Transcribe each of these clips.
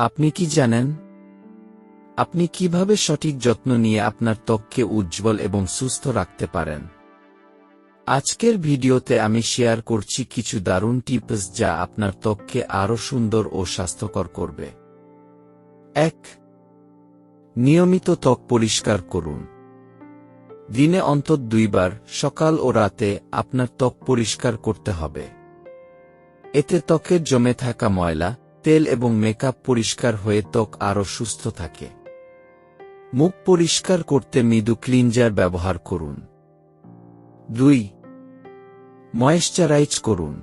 আপনি কি জানেন আপনি কিভাবে সঠিক যত্ন নিয়ে আপনার ত্বককে উজ্জ্বল এবং সুস্থ রাখতে পারেন? আজকের ভিডিওতে আমি শেয়ার করছি কিছু দারুণ টিপস যা আপনার ত্বককে আরও সুন্দর ও স্বাস্থ্যকর করবে। ১. নিয়মিত ত্বক পরিষ্কার করুন। দিনে অন্তত 2 বার, সকাল ও রাতে, আপনার ত্বক পরিষ্কার করতে হবে। এতে ত্বকের জমে থাকা ময়লা, তেল এবং মেকআপ পরিষ্কার হয়ে ত্বক আরও সুস্থ থাকে। মুখ পরিষ্কার করতে মৃদু ক্লিনজার ব্যবহার করুন। 2. ময়েশ্চারাইজ করুন।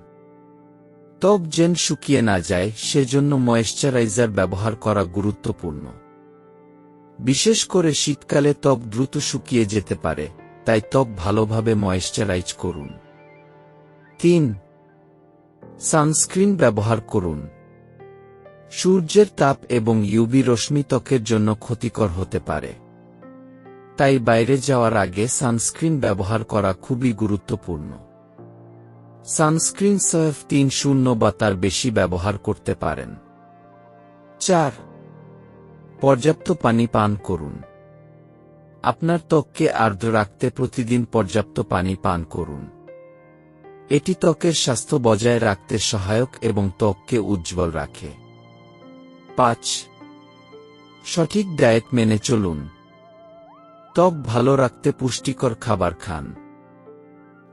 ত্বক যেন শুকিয়ে না যায় সেজন্য ময়েশ্চারাইজার ব্যবহার করা গুরুত্বপূর্ণ। বিশেষ করে শীতকালে ত্বক দ্রুত শুকিয়ে যেতে পারে, তাই ত্বক ভালোভাবে ময়েশ্চারাইজ করুন। 3. সানস্ক্রিন ব্যবহার করুন। সূর্যের তাপ এবং ইউভি রশ্মি ত্বকের জন্য ক্ষতিকর হতে পারে, তাই বাইরে যাওয়ার আগে সানস্ক্রিন ব্যবহার করা খুবই গুরুত্বপূর্ণ। সানস্ক্রিন SPF 30 বা তার বেশি ব্যবহার করতে পারেন। 4. পর্যাপ্ত পানি পান করুন। আপনার ত্বককে আর্দ্র রাখতে প্রতিদিন পর্যাপ্ত পানি পান করুন। এটি ত্বকের স্বাস্থ্য বজায় রাখতে সহায়ক এবং ত্বককে উজ্জ্বল রাখে। 5. সঠিক ডায়েট মেনে চলুন। ত্বক ভালো রাখতে পুষ্টিকর খাবার খান।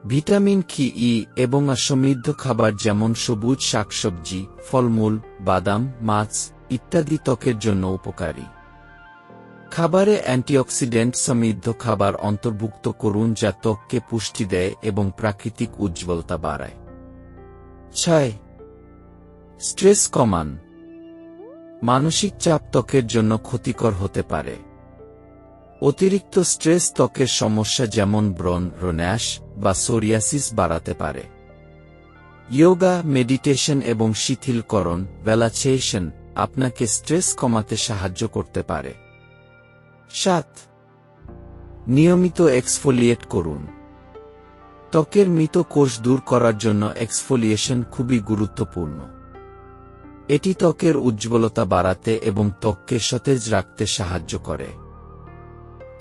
ভিটামিন ই এবং সমৃদ্ধ খাবার যেমন সবুজ শাকসবজি, ফলমূল, বাদাম, মাছ ইত্যাদি ত্বকের জন্য উপকারী। খাবারে অ্যান্টিঅক্সিডেন্ট সমৃদ্ধ খাবার অন্তর্ভুক্ত করুন যা ত্বককে পুষ্টি দেয় এবং প্রাকৃতিক উজ্জ্বলতা বাড়ায়। 6. স্ট্রেস কমান। মানসিক চাপ ত্বকের জন্য ক্ষতিকর হতে পারে। অতিরিক্ত স্ট্রেস ত্বকের সমস্যা যেমন ব্রণ, র্যাশ বা সোরিয়াসিস বাড়াতে পারে। যোগা, মেডিটেশন এবং শিথিলকরণ রিল্যাক্সেশন আপনাকে স্ট্রেস কমাতে সাহায্য করতে পারে। 7. নিয়মিত এক্সফোলিয়েট করুন। ত্বকের মৃত কোষ দূর করার জন্য এক্সফোলিয়েশন খুবই গুরুত্বপূর্ণ। এটি ত্বকের উজ্জ্বলতা বাড়াতে এবং ত্বককে সতেজ রাখতে সাহায্য করে।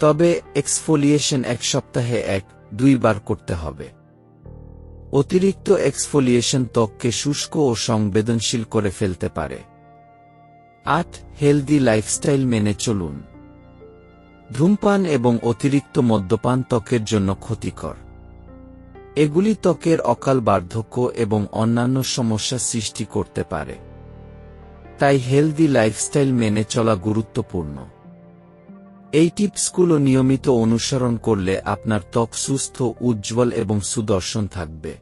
তবে এক্সফোলিয়েশন 1 সপ্তাহে 1-2 বার করতে হবে। অতিরিক্ত এক্সফোলিয়েশন ত্বককে শুষ্ক ও সংবেদনশীল করে ফেলতে পারে। 8. হেলদি লাইফস্টাইল মেনে চলুন। ধূমপান এবং অতিরিক্ত মদ্যপান ত্বকের জন্য ক্ষতিকর। এগুলি ত্বকের অকাল বার্ধক্য এবং অন্যান্য সমস্যা সৃষ্টি করতে পারে, তাই হেলদি লাইফস্টাইল মেনে চলা গুরুত্বপূর্ণ। এই টিপসগুলো নিয়মিত অনুসরণ করলে আপনার ত্বক সুস্থ, উজ্জ্বল এবং সুদর্শন থাকবে।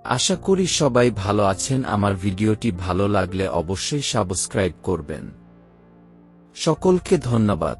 আশা করি সবাই ভালো আছেন। আমার ভিডিওটি ভালো লাগলে অবশ্যই সাবস্ক্রাইব করবেন। সকলকে ধন্যবাদ।